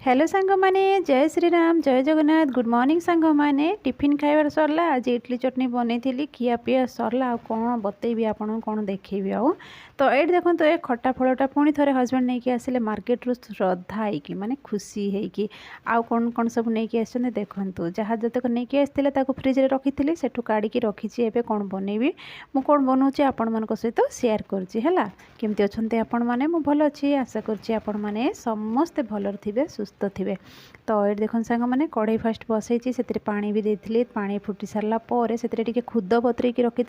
Hello सांग माने जय श्री राम जय जगन्नाथ गुड मॉर्निंग सांग माने टिफिन खाइबार सरला आज इडली चटनी बनई खिया पिया सरला कौन बतेबी आपन कौन देखेबी आउ तो ये देखो ए खट्टा फलटा पुणी थे हजबैंड नहीं कि आसिले मार्केट रु श्रद्धा होगी माने खुशी होगी आउ कौन कौन सब नहीं आसते देखु जहाँ जतक नहीं आसते फ्रिज में रखी थी सेठू काढ़ी रखी एवं कौन बनैबी मु कौन बनाऊँगी आपण मान सहित सेयार करा केमती अच्छा आपण मैंने भल अच्छी आशा करें समस्ते भल थे सुस्थ थे तो ये देखो सांग मैंने कढ़ई फास्ट बसई से पानी भी देती पानी फुटी सारा पर से खुद बतरे रखी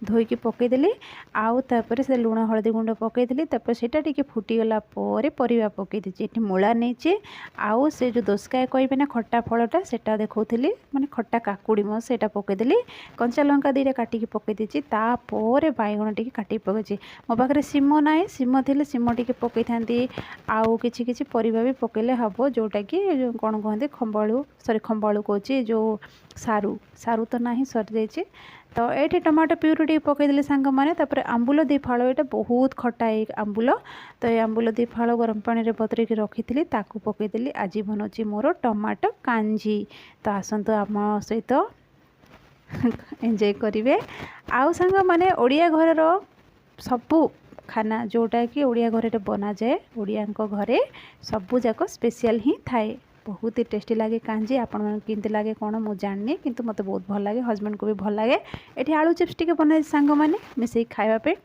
धोईकी पकईदेली आउ तापर से लुण हलदी गुंड पकईदेली से फुटीगला परिवा पकई ये मूला नहीं आउ से जो दोस्काय कहे ना खट्टा फलटा से देखी मैंने खट्टा काकुड़ी मो से पकईदेली कंचा लंका दीटा काटिकी पकई देती तापर बैगण टी काटी पकई मो पाखे सीम ना सीम थे सीम टी पकई था आउ कि परिवा भी पकईले हम जोटा कि कौन कहते खंबालू सॉरी खंबालू कौची जो सारू सारू तो ना सरी जाइए तो ये टमाटो प्यूरी पकईदे सांग मैंने आंबुल दी फाड़ ये बहुत खटा आंबुल तो ये आंबुल दी फाड़ गरम पानी में बतरे रखी थी पकईदेली आज बनाऊँ मोर टमाटो कांजी तो आसतु आम सहित एंजॉय करेंगे आउ सांग मैंने ओडिया घर सबू खाना जोटा कि ओडिया घर बना जाए ओडिया घरे सबू जाक स्पेशल ही थाए बहुत ही टेस्टी लगे कांजी आपण केमती लगे कौन मुझे जाननी किंतु मत बहुत भल लगे हजबैंड को भी भल लगे ये आलू चिप्स टी बना सांग मैंने मिसई खावाई।